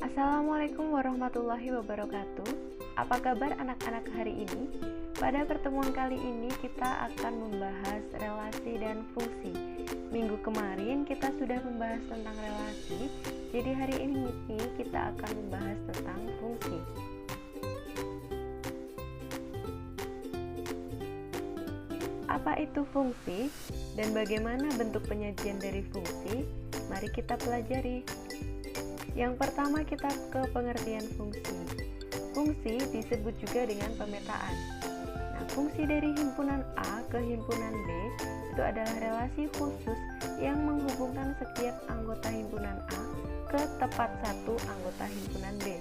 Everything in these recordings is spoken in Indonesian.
Assalamualaikum warahmatullahi wabarakatuh. Apa kabar anak-anak hari ini? Pada pertemuan kali ini kita akan membahas relasi dan fungsi. Minggu kemarin kita sudah membahas tentang relasi, jadi hari ini kita akan membahas tentang fungsi. Apa itu fungsi dan bagaimana bentuk penyajian dari fungsi? Mari kita pelajari. Yang pertama kita ke pengertian fungsi. Fungsi disebut juga dengan pemetaan. Nah, fungsi dari himpunan A ke himpunan B itu adalah relasi khusus yang menghubungkan setiap anggota himpunan A ke tepat satu anggota himpunan B.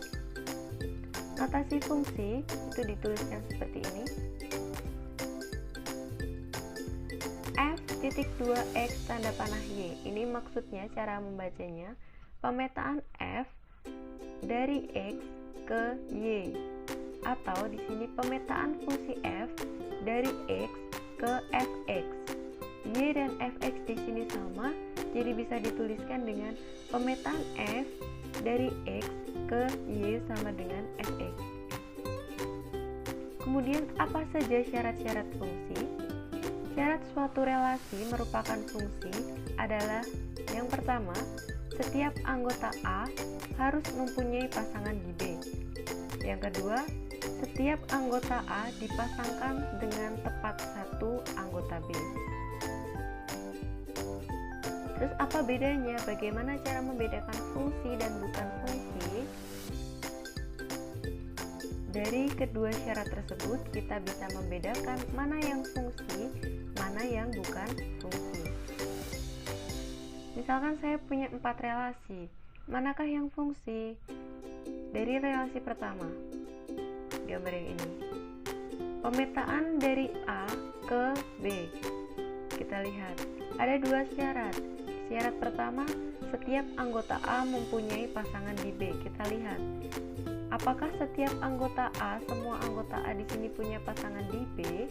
Notasi fungsi itu dituliskan seperti ini. F.2x tanda panah Y. Ini maksudnya cara membacanya pemetaan F dari X ke Y, atau di sini pemetaan fungsi F dari X ke Fx. Y dan Fx di sini sama, jadi bisa dituliskan dengan pemetaan F dari X ke Y sama dengan Fx. Kemudian apa saja syarat-syarat fungsi? Syarat suatu relasi merupakan fungsi adalah yang pertama, setiap anggota A harus mempunyai pasangan di B. Yang kedua, setiap anggota A dipasangkan dengan tepat satu anggota B. Terus apa bedanya? Bagaimana cara membedakan fungsi dan bukan fungsi? Dari kedua syarat tersebut, kita bisa membedakan mana yang fungsi, mana yang bukan fungsi. Misalkan saya punya 4 relasi, manakah yang fungsi? Dari relasi pertama, gambar yang ini. Pemetaan dari A ke B. Kita lihat, ada 2 syarat. Syarat pertama, setiap anggota A mempunyai pasangan di B. Kita lihat, apakah setiap anggota A, semua anggota A di sini punya pasangan di B?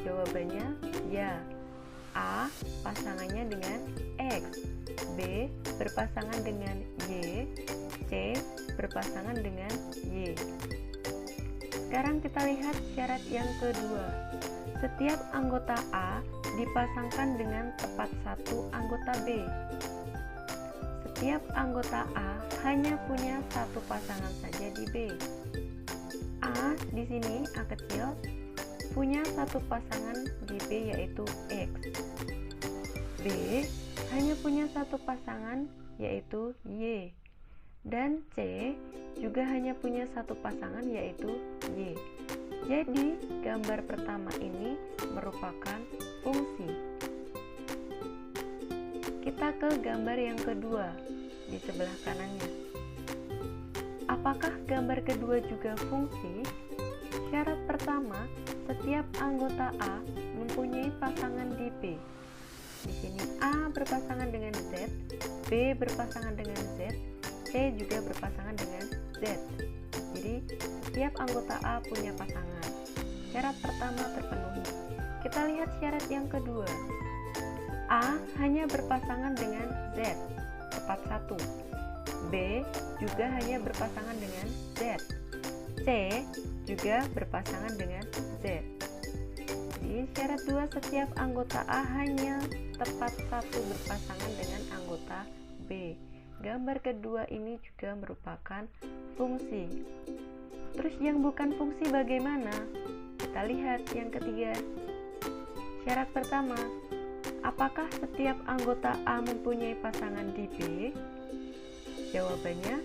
Jawabannya ya. A pasangannya dengan X, B berpasangan dengan Y, C berpasangan dengan Y. Sekarang kita lihat syarat yang kedua. Setiap anggota A dipasangkan dengan tepat satu anggota B. Setiap anggota A hanya punya satu pasangan saja di B. A di sini A kecil punya satu pasangan di B yaitu X. B hanya punya satu pasangan yaitu Y. Dan C juga hanya punya satu pasangan yaitu Y. Jadi gambar pertama ini merupakan fungsi. Kita ke gambar yang kedua di sebelah kanannya. Apakah gambar kedua juga fungsi? Syarat pertama, setiap anggota A mempunyai pasangan di B. Di sini A berpasangan dengan Z, B berpasangan dengan Z, C juga berpasangan dengan Z. Jadi, setiap anggota A punya pasangan. Syarat pertama terpenuhi. Kita lihat syarat yang kedua. A hanya berpasangan dengan Z, tepat satu. B juga hanya berpasangan dengan Z. C juga berpasangan dengan Z. Di syarat 2, setiap anggota A hanya tepat satu berpasangan dengan anggota B. Gambar kedua ini juga merupakan fungsi. Terus yang bukan fungsi bagaimana? Kita lihat yang ketiga. Syarat pertama, apakah setiap anggota A mempunyai pasangan di B? Jawabannya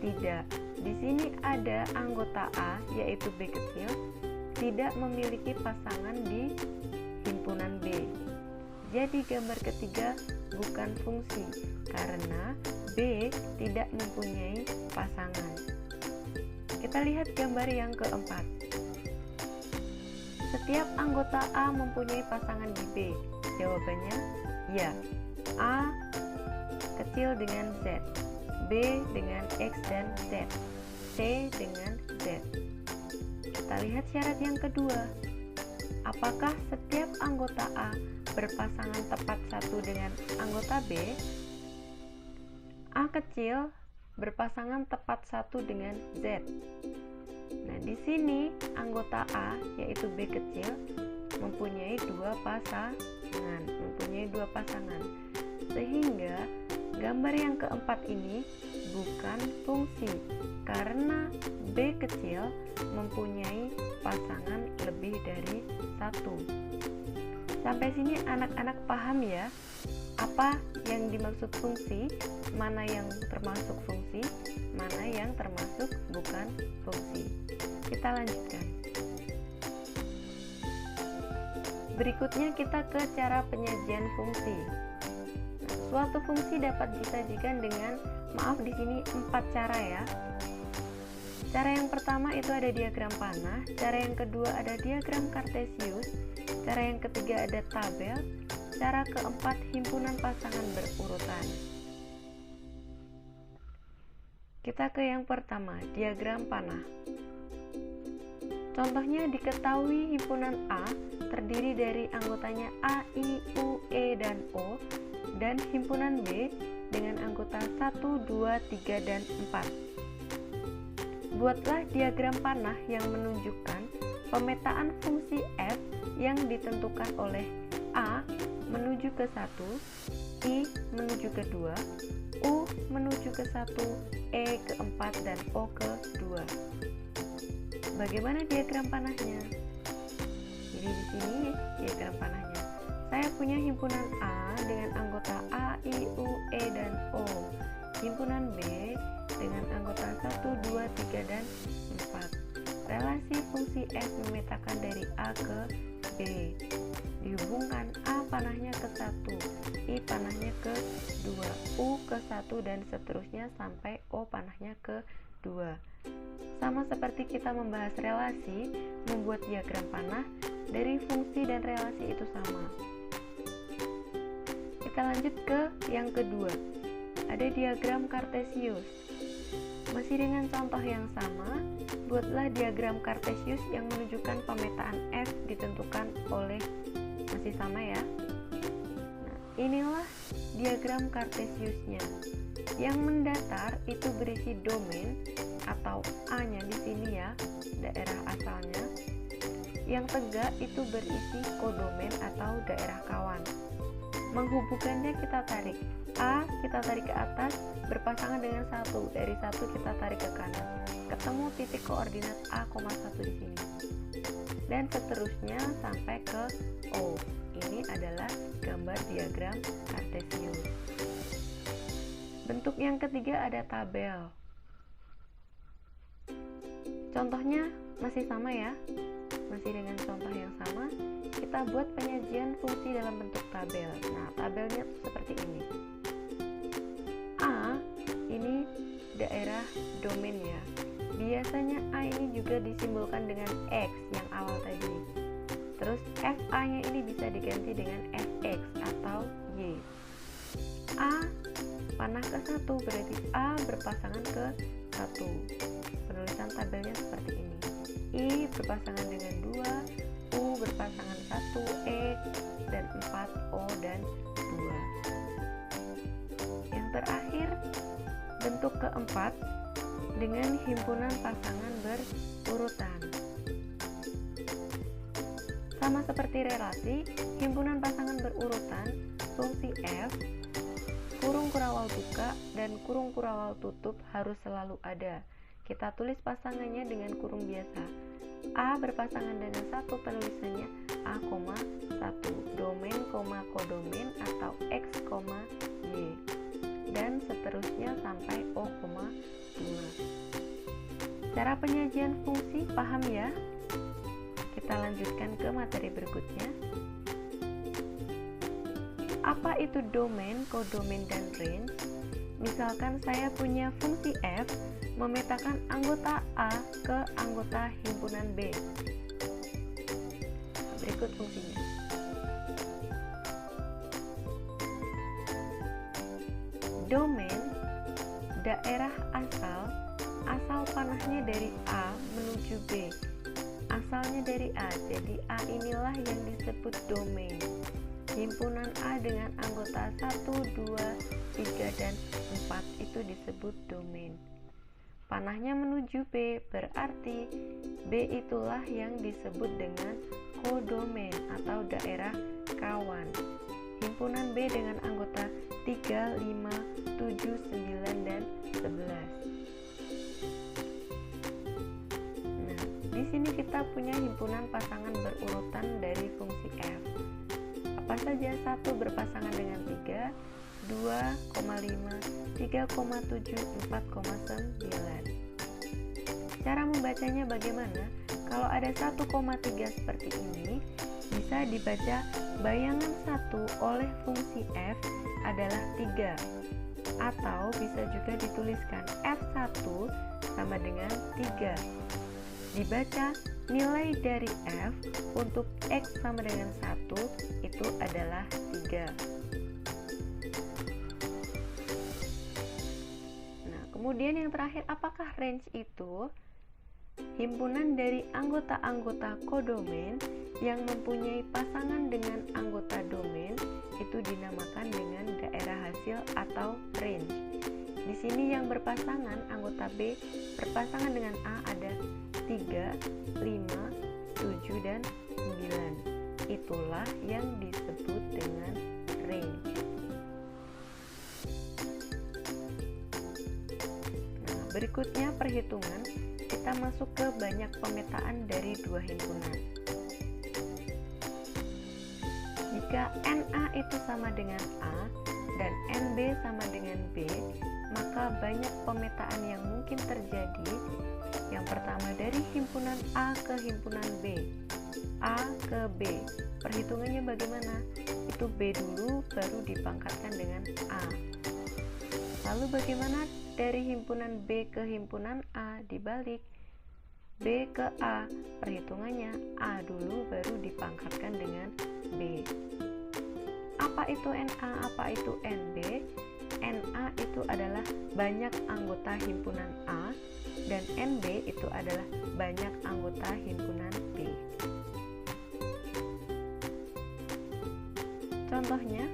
tidak. Di sini ada anggota A yaitu B kecil tidak memiliki pasangan di himpunan B. Jadi gambar ketiga bukan fungsi karena B tidak mempunyai pasangan. Kita lihat gambar yang keempat. Setiap anggota A mempunyai pasangan di B. Jawabannya ya. A kecil dengan Z, B dengan X dan Z, C dengan Z. Kita lihat syarat yang kedua. Apakah setiap anggota A berpasangan tepat satu dengan anggota B? A kecil berpasangan tepat satu dengan Z. Nah, di sini anggota A yaitu B kecil mempunyai dua pasangan. Sehingga gambar yang keempat ini bukan fungsi karena B kecil mempunyai pasangan lebih dari satu. Sampai sini anak-anak paham ya, apa yang dimaksud fungsi, mana yang termasuk fungsi, mana yang termasuk bukan fungsi. Kita lanjutkan. Berikutnya kita ke cara penyajian fungsi. Nah, suatu fungsi dapat disajikan dengan, maaf di sini 4 cara ya. Cara yang pertama itu ada diagram panah, cara yang kedua ada diagram kartesius, cara yang ketiga ada tabel, cara keempat himpunan pasangan berurutan. Kita ke yang pertama, diagram panah. Contohnya diketahui himpunan A terdiri dari anggotanya A, I, U, E, dan O, dan himpunan B dengan anggota 1, 2, 3, dan 4. Buatlah diagram panah yang menunjukkan pemetaan fungsi f yang ditentukan oleh A menuju ke 1, I menuju ke 2, U menuju ke 1, E ke 4, dan O ke 2. Bagaimana diagram panahnya? Jadi di sini diagram panahnya. Saya punya himpunan A dengan anggota A, I, U, E, dan O. Himpunan B dengan anggota 1, 2, 3, dan 4. Relasi fungsi f memetakan dari A ke B. Dihubungkan A panahnya ke 1, I panahnya ke 2, U ke 1, dan seterusnya sampai O panahnya ke 2. Sama seperti kita membahas relasi, membuat diagram panah, dari fungsi dan relasi itu sama. Kita lanjut ke yang kedua. Ada diagram kartesius. Masih dengan contoh yang sama, buatlah diagram kartesius yang menunjukkan pemetaan f ditentukan oleh, masih sama ya. Nah, inilah diagram kartesiusnya. Yang mendatar itu berisi domain atau A-nya di sini ya, daerah asalnya. Yang tegak itu berisi kodomain atau daerah kawan. Menghubungkannya kita tarik. A kita tarik ke atas berpasangan dengan 1. Dari 1 kita tarik ke kanan. Ketemu titik koordinat A, 1 di sini. Dan seterusnya sampai ke O. Ini adalah gambar diagram kartesius. Bentuk yang ketiga ada tabel. Contohnya masih sama ya. Masih dengan contoh yang sama, kita buat penyajian fungsi dalam bentuk tabel. Nah, tabelnya seperti ini. A ini daerah domain ya. Biasanya A ini juga disimbolkan dengan X yang awal tadi. Terus FA-nya ini bisa diganti dengan FX atau Y. A panah ke 1 berarti A berpasangan ke 1. Penulisan tabelnya seperti ini. I berpasangan dengan 2, U berpasangan 1, E dan 4, O dan 2. Yang terakhir, bentuk keempat dengan himpunan pasangan berurutan. Sama seperti relasi, himpunan pasangan berurutan, fungsi F, kurung kurawal buka dan kurung kurawal tutup harus selalu ada. Kita tulis pasangannya dengan kurung biasa. A berpasangan dengan 1, penulisannya A, 1, domain, kodomain atau X, Y. Dan seterusnya sampai O, 2. Cara penyajian fungsi paham ya? Kita lanjutkan ke materi berikutnya. Apa itu domain, kodomain, dan range? Misalkan saya punya fungsi F memetakan anggota A ke anggota himpunan B. Berikut fungsinya. Domain, daerah asal panahnya dari A menuju B. Asalnya dari A, jadi A inilah yang disebut domain. Himpunan A dengan anggota 1, 2, 3, dan 4 itu itu disebut domain. Panahnya menuju B, berarti B itulah yang disebut dengan kodomain atau daerah kawan. Himpunan B dengan anggota 3, 5, 7, 9, dan 11. Nah, di sini kita punya himpunan pasangan berurutan dari fungsi f. Apa saja? 1 berpasangan dengan 3, 2,5, 3,7, 4,9. Cara membacanya bagaimana? Kalau ada 1,3 seperti ini, bisa dibaca bayangan 1 oleh fungsi f adalah 3. Atau bisa juga dituliskan f1 sama dengan 3. Dibaca nilai dari f untuk x sama dengan 1 itu adalah 3. Kemudian yang terakhir, apakah range itu? Himpunan dari anggota-anggota kodomain yang mempunyai pasangan dengan anggota domain itu dinamakan dengan daerah hasil atau range. Di sini yang berpasangan anggota B berpasangan dengan A ada 3, 5, 7, dan 9. Itulah yang disebut dengan range. Berikutnya perhitungan, kita masuk ke banyak pemetaan dari dua himpunan. Jika NA itu sama dengan A dan NB sama dengan B, maka banyak pemetaan yang mungkin terjadi. Yang pertama dari himpunan A ke himpunan B, A ke B. Perhitungannya bagaimana? Itu B dulu baru dipangkatkan dengan A. Lalu bagaimana dari himpunan B ke himpunan A? Dibalik, B ke A, perhitungannya A dulu baru dipangkatkan dengan B. Apa itu NA, apa itu NB? NA itu adalah banyak anggota himpunan A dan NB itu adalah banyak anggota himpunan B. Contohnya,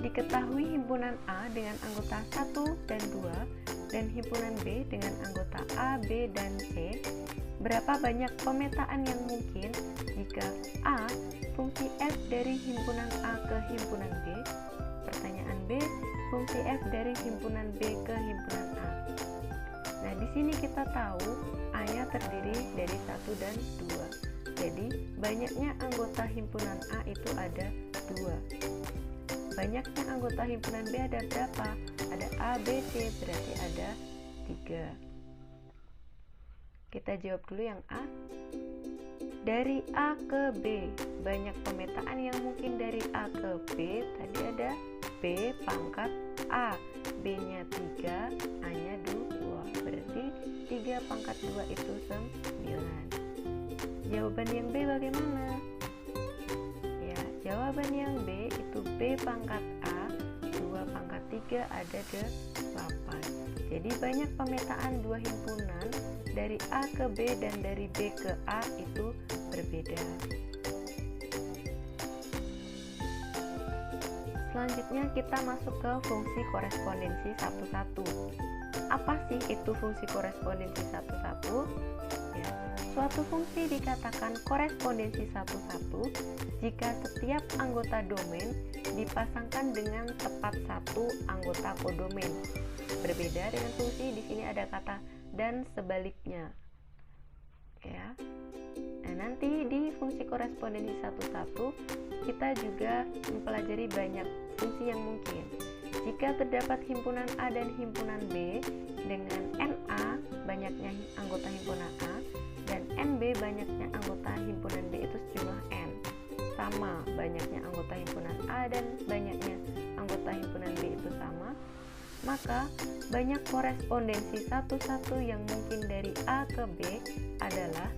diketahui himpunan A dengan anggota 1 dan 2 dan himpunan B dengan anggota A, B, dan C. Berapa banyak pemetaan yang mungkin jika A fungsi f dari himpunan A ke himpunan B? Pertanyaan B, fungsi f dari himpunan B ke himpunan A. Nah, di sini kita tahu A-nya terdiri dari 1 dan 2. Jadi, banyaknya anggota himpunan A itu ada 2. Banyaknya anggota himpunan B ada berapa? Ada A, B, C, berarti ada 3. Kita jawab dulu yang A. Dari A ke B, banyak pemetaan yang mungkin dari A ke B. Tadi ada B pangkat A, B-nya 3, A-nya 2. Berarti 3 pangkat 2 itu 9. Jawaban yang B bagaimana? Jawaban yang B itu B pangkat A, 2 pangkat 3 ada 8. Jadi banyak pemetaan dua himpunan dari A ke B dan dari B ke A itu berbeda. Selanjutnya kita masuk ke fungsi korespondensi satu-satu. Apa sih itu fungsi korespondensi satu-satu? Suatu fungsi dikatakan korespondensi satu-satu jika setiap anggota domain dipasangkan dengan tepat satu anggota kodomain. Berbeda dengan fungsi di sini ada kata dan sebaliknya. Ya. Nah, nanti di fungsi korespondensi satu-satu kita juga mempelajari banyak fungsi yang mungkin. Jika terdapat himpunan A dan himpunan B dengan NA banyaknya anggota himpunan A dan NB banyaknya anggota himpunan B itu sejumlah N, sama banyaknya anggota himpunan A dan banyaknya anggota himpunan B itu sama, maka banyak korespondensi satu-satu yang mungkin dari A ke B adalah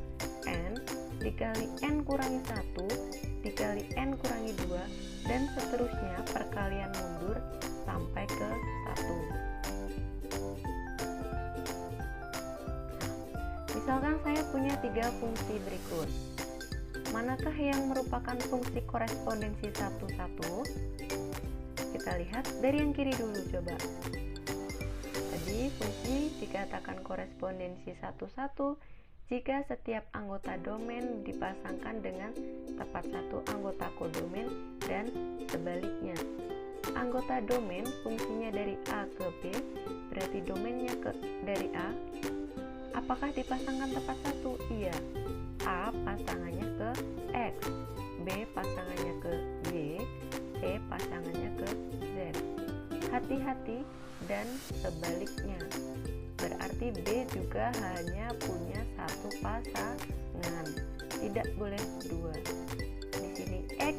N dikali N kurangi 1 dikali N kurangi 2 dan seterusnya perkalian mundur sampai ke 1. Misalkan saya punya 3 fungsi berikut. Manakah yang merupakan fungsi korespondensi satu-satu? Kita lihat dari yang kiri dulu coba. Tadi fungsi dikatakan korespondensi satu-satu jika setiap anggota domain dipasangkan dengan tepat satu anggota kodomain dan sebaliknya. Anggota domain fungsinya dari A ke B, berarti domainnya dari A. Apakah dipasangkan tepat satu? Iya. A pasangannya ke X, B pasangannya ke Y, C pasangannya ke Z. Hati-hati dan sebaliknya. Berarti B juga hanya punya satu pasangan, tidak boleh dua. Di sini X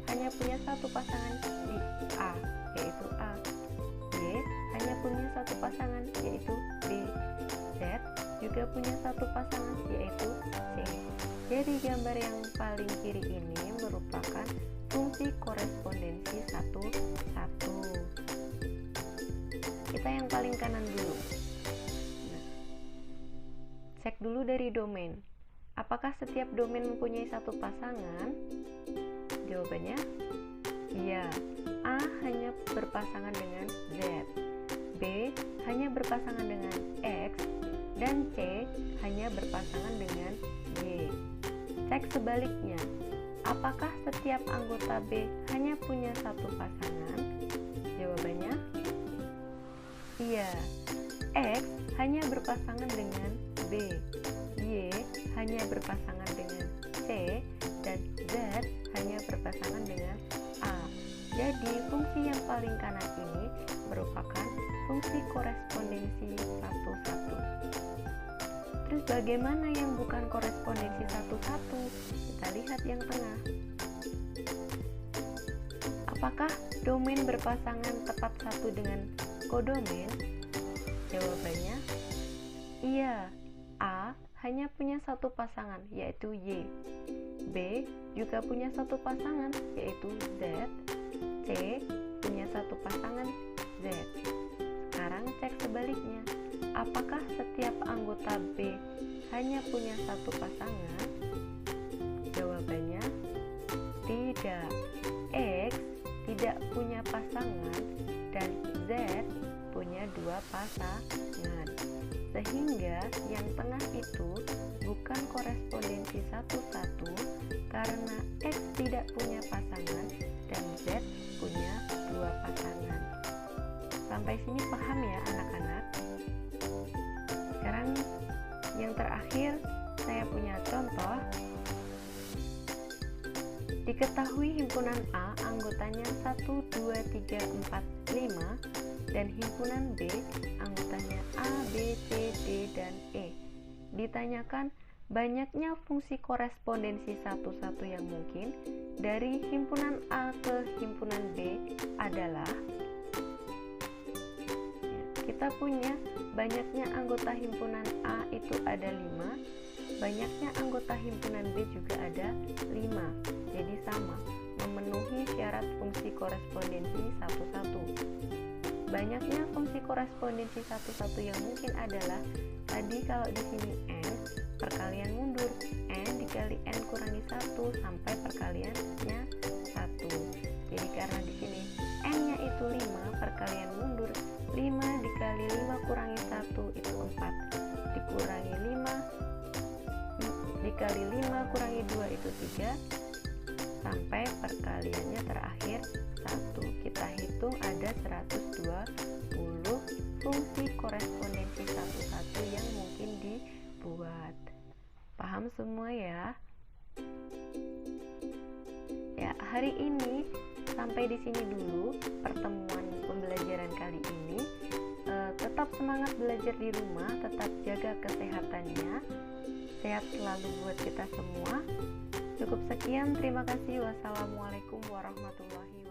hanya punya satu pasangan di A, yaitu A. Y hanya punya satu pasangan, yaitu B. Z juga punya satu pasangan, yaitu C. Jadi gambar yang paling kiri ini merupakan fungsi korespondensi satu-satu. Kita yang paling kanan dulu. Cek dulu dari domain. Apakah setiap domain mempunyai satu pasangan? Jawabannya iya. A hanya berpasangan dengan Z, B hanya berpasangan dengan X, dan C hanya berpasangan dengan Y. Cek sebaliknya. Apakah setiap anggota B hanya punya satu pasangan? Jawabannya iya. X hanya berpasangan dengan B, Y hanya berpasangan dengan C, dan Z hanya berpasangan dengan A. Jadi fungsi yang paling kanan ini merupakan fungsi korespondensi satu-satu. Terus bagaimana yang bukan korespondensi satu-satu? Kita lihat yang tengah. Apakah domain berpasangan tepat satu dengan kodomain? Jawabannya iya. A hanya punya satu pasangan, yaitu Y. B juga punya satu pasangan, yaitu Z. C punya satu pasangan, Z. Sekarang cek sebaliknya. Apakah setiap anggota B hanya punya satu pasangan? Jawabannya tidak. X tidak punya pasangan dan Z punya dua pasangan. Sehingga yang tengah itu bukan korespondensi satu-satu karena X tidak punya pasangan dan Z punya dua pasangan. Sampai sini paham ya anak-anak? Sekarang yang terakhir saya punya contoh. Diketahui himpunan A anggotanya 1, 2, 3, 4, 5 dan himpunan B anggotanya A, B, C, D, dan E. Ditanyakan banyaknya fungsi korespondensi satu-satu yang mungkin dari himpunan A ke himpunan B adalah, kita punya banyaknya anggota himpunan A itu ada 5, banyaknya anggota himpunan B juga ada 5. Jadi sama, memenuhi syarat fungsi korespondensi satu-satu. Banyaknya fungsi korespondensi satu-satu yang mungkin adalah tadi kalau di sini n perkalian mundur, n dikali n kurangi 1 sampai perkaliannya 1. Jadi karena di sini n-nya itu 5, perkalian mundur 5 dikali 5 kurangi 1 itu 4, dikurangi 5 dikali 5 kurangi 2 itu 3, sampai perkaliannya terakhir 1. Kita hitung ada 120 fungsi korespondensi satu-satu yang mungkin dibuat. Paham semua ya? Ya, hari ini sampai di sini dulu pertemuan pembelajaran kali ini. Tetap semangat belajar di rumah, tetap jaga kesehatannya. Sehat selalu buat kita semua. Cukup sekian, terima kasih. Wassalamualaikum warahmatullahi wabarakatuh.